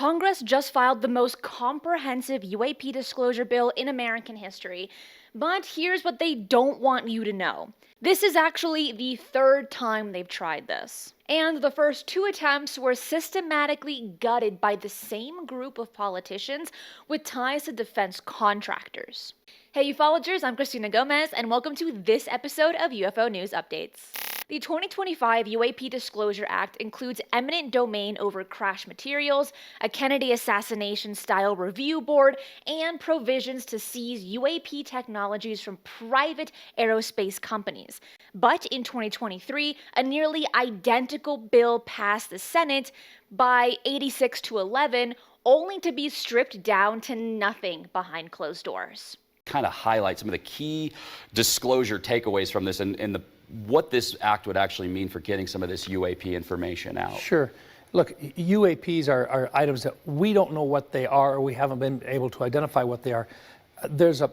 Congress just filed the most comprehensive UAP disclosure bill in American history, but here's what they don't want you to know. This is actually the third time they've tried this. And the first two attempts were systematically gutted by the same group of politicians with ties to defense contractors. Hey ufologists, I'm Cristina Gomez, and welcome to this episode of UFO News Updates. The 2025 UAP Disclosure Act includes eminent domain over crash materials, a Kennedy assassination-style review board, and provisions to seize UAP technologies from private aerospace companies. But in 2023, a nearly identical bill passed the Senate by 86-11, only to be stripped down to nothing behind closed doors. Kind of highlight some of the key disclosure takeaways from this and what this act would actually mean for getting some of this UAP information out. Sure. Look, UAPs are items that we don't know what they are, or we haven't been able to identify what they are. There's a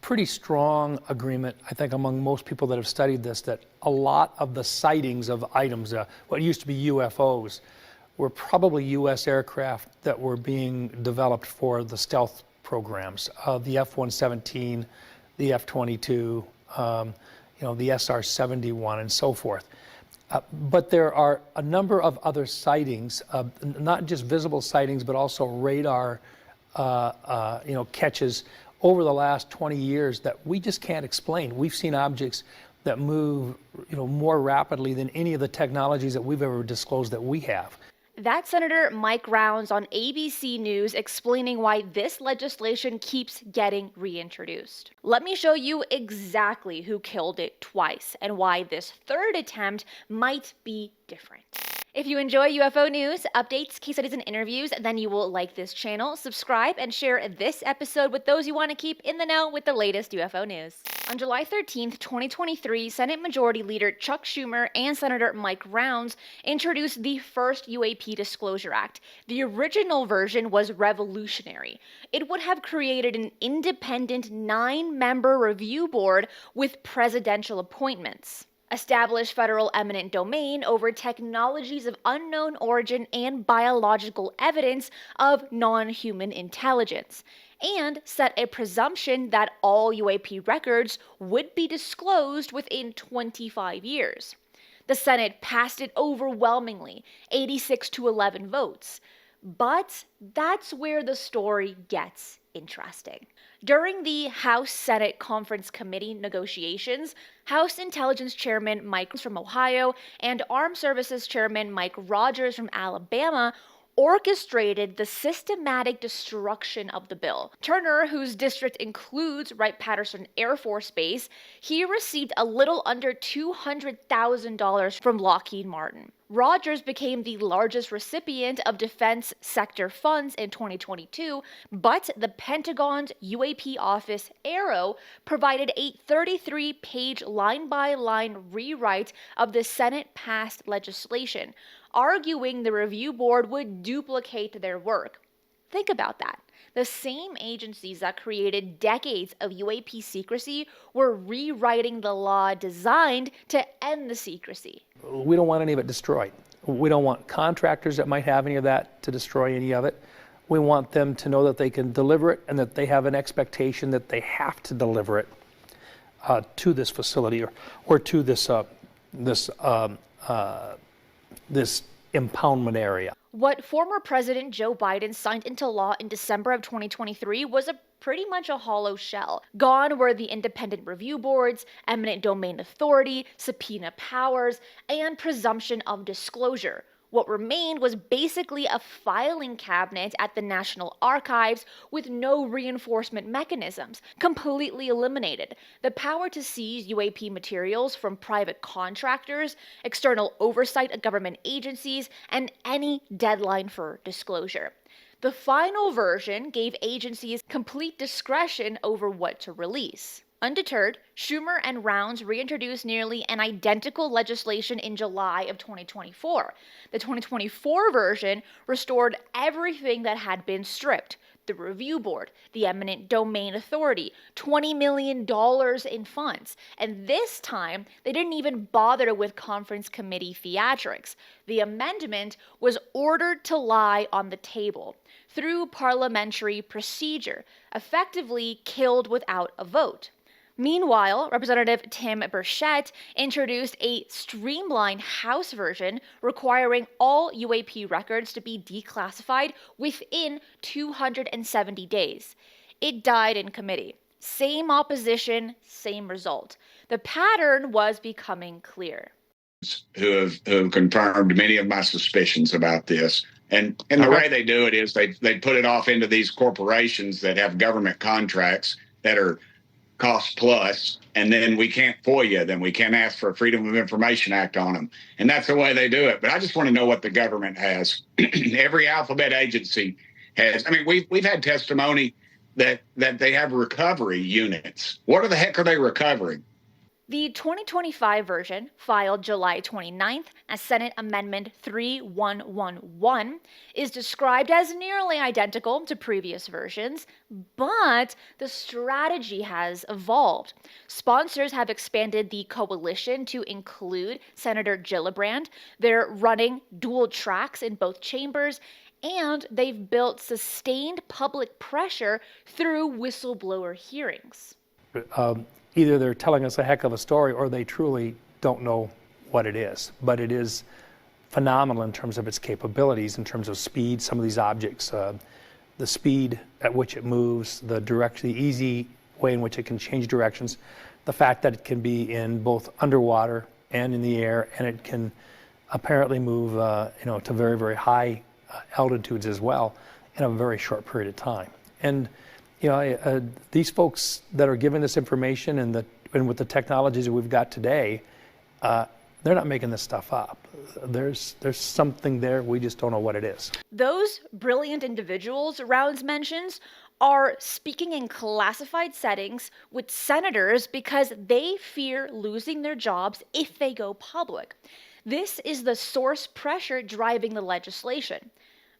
pretty strong agreement, I think, among most people that have studied this, that a lot of the sightings of items, what used to be UFOs, were probably U.S. aircraft that were being developed for the stealth programs, the F-117, the F-22, the SR-71 and so forth. But there are a number of other sightings, not just visible sightings, but also radar catches over the last 20 years that we just can't explain. We've seen objects that move more rapidly than any of the technologies that we've ever disclosed that we have. That's Senator Mike Rounds on ABC News explaining why this legislation keeps getting reintroduced. Let me show you exactly who killed it twice and why this third attempt might be different. If you enjoy UFO news, updates, case studies, and interviews, then you will like this channel, subscribe, and share this episode with those you want to keep in the know with the latest UFO news. On July 13th, 2023, Senate Majority Leader Chuck Schumer and Senator Mike Rounds introduced the first UAP Disclosure Act. The original version was revolutionary. It would have created an independent 9-member review board with presidential appointments, establish federal eminent domain over technologies of unknown origin and biological evidence of non-human intelligence, and set a presumption that all UAP records would be disclosed within 25 years. The Senate passed it overwhelmingly, 86-11 votes. But that's where the story gets interesting. During the House-Senate Conference Committee negotiations, House Intelligence Chairman Mike from Ohio and Armed Services Chairman Mike Rogers from Alabama orchestrated the systematic destruction of the bill. Turner, whose district includes Wright-Patterson Air Force Base, he received a little under $200,000 from Lockheed Martin. Rogers became the largest recipient of defense sector funds in 2022, but the Pentagon's UAP office, AARO, provided a 33-page line-by-line rewrite of the Senate-passed legislation, arguing the review board would duplicate their work. Think about that. The same agencies that created decades of UAP secrecy were rewriting the law designed to end the secrecy. We don't want any of it destroyed. We don't want contractors that might have any of that to destroy any of it. We want them to know that they can deliver it and that they have an expectation that they have to deliver it to this facility or to this impoundment area. What former President Joe Biden signed into law in December of 2023 was pretty much a hollow shell. Gone were the independent review boards, eminent domain authority, subpoena powers, and presumption of disclosure. What remained was basically a filing cabinet at the National Archives with no reinforcement mechanisms, completely eliminated. The power to seize UAP materials from private contractors, external oversight of government agencies, and any deadline for disclosure. The final version gave agencies complete discretion over what to release. Undeterred, Schumer and Rounds reintroduced nearly an identical legislation in July of 2024. The 2024 version restored everything that had been stripped: the Review Board, the Eminent Domain Authority, $20 million in funds. And this time, they didn't even bother with conference committee theatrics. The amendment was ordered to lie on the table through parliamentary procedure, effectively killed without a vote. Meanwhile, Representative Tim Burchett introduced a streamlined House version requiring all UAP records to be declassified within 270 days. It died in committee. Same opposition, same result. The pattern was becoming clear. Who have confirmed many of my suspicions about this. And the way they do it is they put it off into these corporations that have government contracts that are cost plus, and then we can't FOIA them. We can't ask for a Freedom of Information Act on them. And that's the way they do it. But I just want to know what the government has. Every alphabet agency has. I mean, we've had testimony that they have recovery units. What the heck are they recovering? The 2025 version, filed July 29th as Senate Amendment 3111, is described as nearly identical to previous versions, but the strategy has evolved. Sponsors have expanded the coalition to include Senator Gillibrand. They're running dual tracks in both chambers, and they've built sustained public pressure through whistleblower hearings. Either they're telling us a heck of a story or they truly don't know what it is. But it is phenomenal in terms of its capabilities, in terms of speed, some of these objects, the speed at which it moves, the easy way in which it can change directions, the fact that it can be in both underwater and in the air, and it can apparently move to very, very high altitudes as well in a very short period of time. And these folks that are giving this information and with the technologies that we've got today, they're not making this stuff up. There's something there, we just don't know what it is. Those brilliant individuals Rounds mentions are speaking in classified settings with senators because they fear losing their jobs if they go public. This is the source pressure driving the legislation.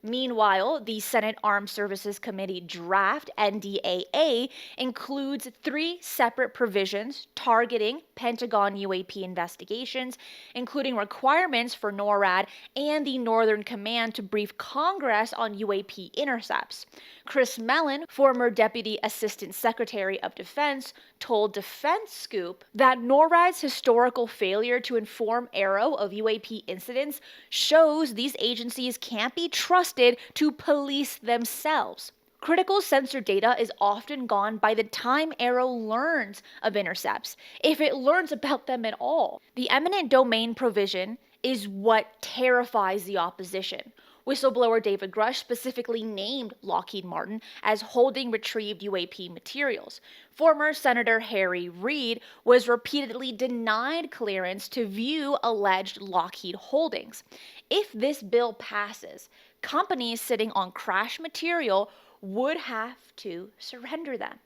Meanwhile, the Senate Armed Services Committee draft NDAA includes 3 separate provisions targeting Pentagon UAP investigations, including requirements for NORAD and the Northern Command to brief Congress on UAP intercepts. Chris Mellon, former Deputy Assistant Secretary of Defense, told Defense Scoop that NORAD's historical failure to inform AARO of UAP incidents shows these agencies can't be trusted to police themselves. Critical sensor data is often gone by the time AARO learns of intercepts, if it learns about them at all. The eminent domain provision is what terrifies the opposition. Whistleblower David Grush specifically named Lockheed Martin as holding retrieved UAP materials. Former Senator Harry Reid was repeatedly denied clearance to view alleged Lockheed holdings. If this bill passes, companies sitting on crash material would have to surrender them.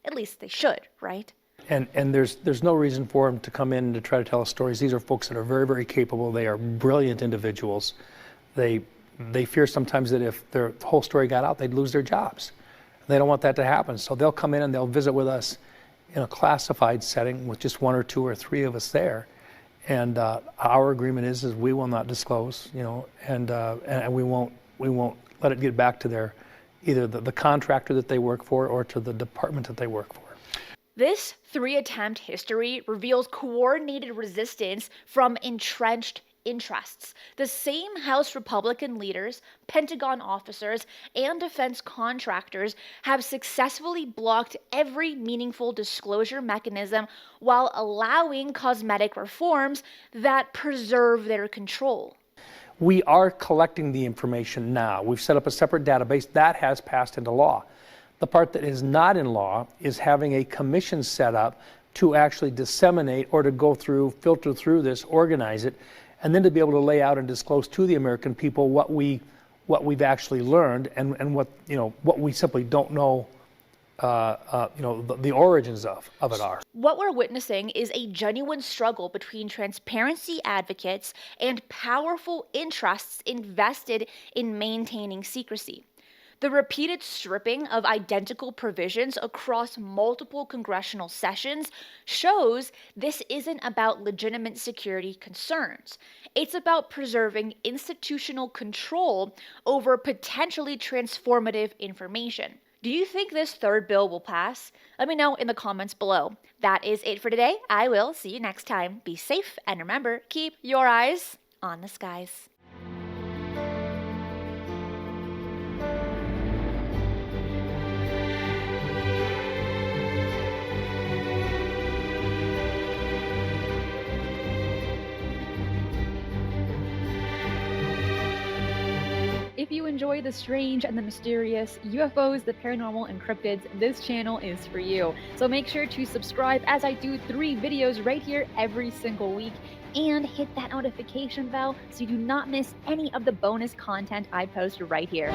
At least they should, right? And there's no reason for them to come in to try to tell us stories. These are folks that are very, very capable. They are brilliant individuals. They fear sometimes that if their whole story got out, they'd lose their jobs. They don't want that to happen. So they'll come in and they'll visit with us in a classified setting with just 1 or 2 or 3 of us there. And our agreement is we will not disclose, and we won't let it get back to either the contractor that they work for or to the department that they work for. This 3-attempt history reveals coordinated resistance from entrenched interests. The same House Republican leaders, Pentagon officers, and defense contractors have successfully blocked every meaningful disclosure mechanism while allowing cosmetic reforms that preserve their control. We are collecting the information now. We've set up a separate database that has passed into law. The part that is not in law is having a commission set up to actually disseminate or to go through, filter through this, organize it, and then to be able to lay out and disclose to the American people what we've actually learned and what we simply don't know the origins of it are. What we're witnessing is a genuine struggle between transparency advocates and powerful interests invested in maintaining secrecy. The repeated stripping of identical provisions across multiple congressional sessions shows this isn't about legitimate security concerns. It's about preserving institutional control over potentially transformative information. Do you think this third bill will pass? Let me know in the comments below. That is it for today. I will see you next time. Be safe, and remember, keep your eyes on the skies. If you enjoy the strange and the mysterious, UFOs, the paranormal, and cryptids, this channel is for you. So make sure to subscribe, as I do 3 videos right here every single week, and hit that notification bell so you do not miss any of the bonus content I post right here.